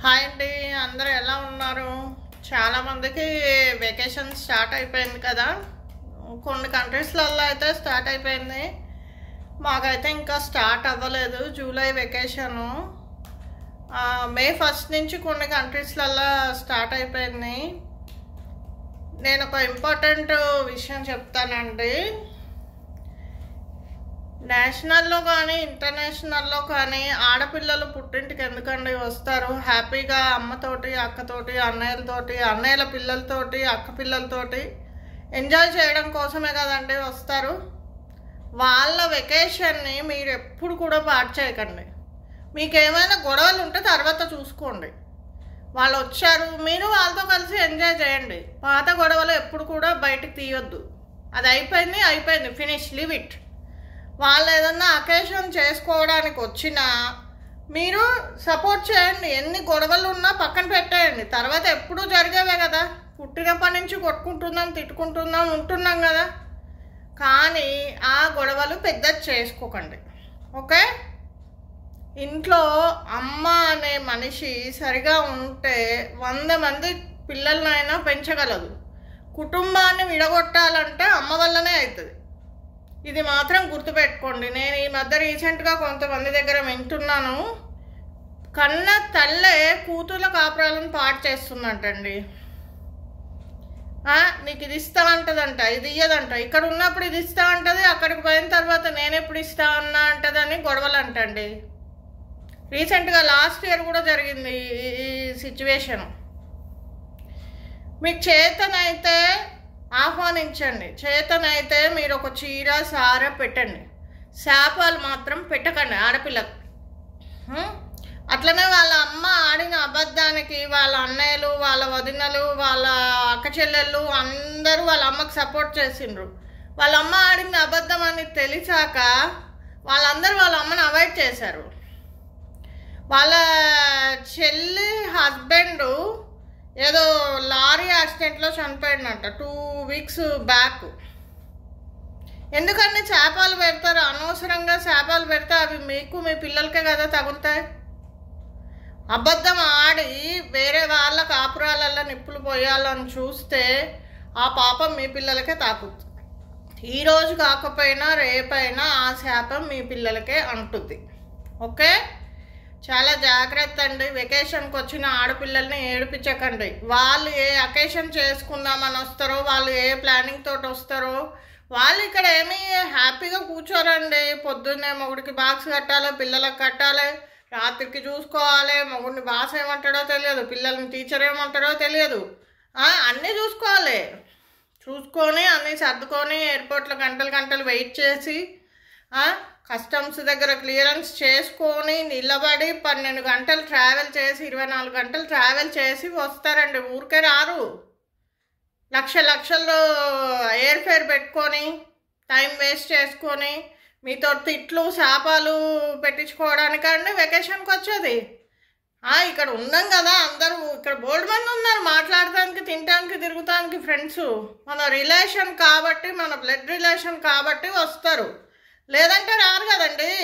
Hi అండి, అందరూ ఎలా ఉన్నారు? చాలామందికి వెకేషన్ స్టార్ట్ అయిపోయింది కదా. కొన్ని కంట్రీస్లలో అయితే స్టార్ట్ అయిపోయింది. మాకైతే ఇంకా స్టార్ట్ అవ్వలేదు. జూలై వెకేషను మే 1 నుంచి కొన్ని కంట్రీస్లలో స్టార్ట్ అయిపోయింది. నేను ఒక ఇంపార్టెంట్ విషయం చెప్తానండి. నేషనల్లో కానీ ఇంటర్నేషనల్లో కానీ ఆడపిల్లలు పుట్టింటికి ఎందుకండి వస్తారు? హ్యాపీగా అమ్మతోటి, అక్కతోటి, అన్నయ్యలతోటి, అన్నయ్యల పిల్లలతోటి, అక్క పిల్లలతోటి ఎంజాయ్ చేయడం కోసమే కదండి వస్తారు. వాళ్ళ వెకేషన్ని మీరు ఎప్పుడు కూడా పాడు చేయకండి. మీకు ఏమైనా గొడవలు ఉంటే తర్వాత చూసుకోండి. వాళ్ళు వచ్చారు, మీరు వాళ్ళతో కలిసి ఎంజాయ్ చేయండి. పాత గొడవలు ఎప్పుడు కూడా బయటికి తీయొద్దు. అది అయిపోయింది, ఫినిష్, లీవ్ ఇట్. వాళ్ళు ఏదన్నా అకేషన్ చేసుకోవడానికి వచ్చినా మీరు సపోర్ట్ చేయండి. ఎన్ని గొడవలు ఉన్నా పక్కన పెట్టేయండి. తర్వాత ఎప్పుడూ జరిగేవే కదా. పుట్టినప్పటి నుంచి కొట్టుకుంటున్నాం, తిట్టుకుంటున్నాం, ఉంటున్నాం కదా. కానీ ఆ గొడవలు పెద్ద చేసుకోకండి, ఓకే? ఇంట్లో అమ్మ అనే మనిషి సరిగా ఉంటే 100 మంది పిల్లలనైనా పెంచగలదు. కుటుంబాన్ని విడగొట్టాలంటే అమ్మ వల్లనే అవుతుంది. ఇది మాత్రం గుర్తుపెట్టుకోండి. నేను ఈ మధ్య రీసెంట్గా కొంతమంది దగ్గర వింటున్నాను, కన్న తల్లే కూతుర్ల కాపురాలను పాడు చేస్తుందంటండి. నీకు ఇది ఇస్తామంటదంట, ఇది ఇయ్యదంట. ఇక్కడ ఉన్నప్పుడు ఇది ఇస్తా అంటది, అక్కడికి పోయిన తర్వాత నేను ఎప్పుడు ఇస్తా అన్నా అంటదని గొడవలు అంటండి. రీసెంట్గా లాస్ట్ ఇయర్ కూడా జరిగింది ఈ సిచ్యువేషన్. మీకు చేతనైతే ఆహ్వానించండి. చేతనైతే మీరు ఒక చీర సార పెట్టండి. శాపాలు మాత్రం పెట్టకండి ఆడపిల్లకు. అట్లనే వాళ్ళ అమ్మ ఆడిన అబద్ధానికి వాళ్ళ అన్నయ్యలు, వాళ్ళ వదినలు, వాళ్ళ అక్క చెల్లెళ్ళు అందరూ వాళ్ళ అమ్మకు సపోర్ట్ చేసిండ్రు. వాళ్ళ అమ్మ ఆడిన అబద్ధం అని తెలిసాక వాళ్ళందరూ వాళ్ళ అమ్మని అవాయిడ్ చేశారు. వాళ్ళ చెల్లి హస్బెండ్ ఏదో లారీ యాక్సిడెంట్లో చనిపోయిందంట 2 వీక్స్ బ్యాక్. ఎందుకంటే చేపలు పెడతారు, అనవసరంగా చేపలు పెడితే అవి మీకు మీ పిల్లలకే కదా తగులుతాయి. అబద్ధం ఆడి వేరే వాళ్ళ కాపురాలలో నిప్పులు పోయాలని చూస్తే ఆ పాపం మీ పిల్లలకే తాకుతుంది. ఈరోజు కాకపోయినా రేపైనా ఆ శాపం మీ పిల్లలకే అంటుంది, ఓకే? చాలా జాగ్రత్త అండి. వెకేషన్కి వచ్చిన ఆడపిల్లల్ని ఏడిపించకండి. వాళ్ళు ఏ అకేషన్ చేసుకుందామని వస్తారో, వాళ్ళు ఏ ప్లానింగ్ తోటి వస్తారో, వాళ్ళు ఇక్కడ ఏమీ హ్యాపీగా కూర్చోరండి. పొద్దున్నే మొగుడికి బాక్స్ కట్టాలి, పిల్లలకు కట్టాలి, రాత్రికి చూసుకోవాలి. మొగుడిని బాస్ ఏమంటాడో తెలియదు, పిల్లల్ని టీచర్ ఏమంటాడో తెలియదు. అన్నీ చూసుకొని అన్నీ సర్దుకొని ఎయిర్పోర్ట్లో గంటలు వెయిట్ చేసి కస్టమ్స్ దగ్గర క్లియరెన్స్ చేసుకొని నిలబడి 12 గంటలు ట్రావెల్ చేసి 24 గంటలు ట్రావెల్ చేసి వస్తారండి. ఊరికే రారు. లక్షలు ఎయిర్ ఫేర్ పెట్టుకొని టైం వేస్ట్ చేసుకొని మీతో తిట్లు శాపాలు పెట్టించుకోవడానికండి వెకేషన్కి వచ్చేది. ఇక్కడ ఉన్నాం కదా, అందరూ ఇక్కడ బోల్డ్ మంది ఉన్నారు మాట్లాడటానికి, తినడానికి, తిరుగుతానికి ఫ్రెండ్స్. మన రిలేషన్ కాబట్టి, మన బ్లడ్ రిలేషన్ కాబట్టి వస్తారు, లేదంటే రారు కదండి.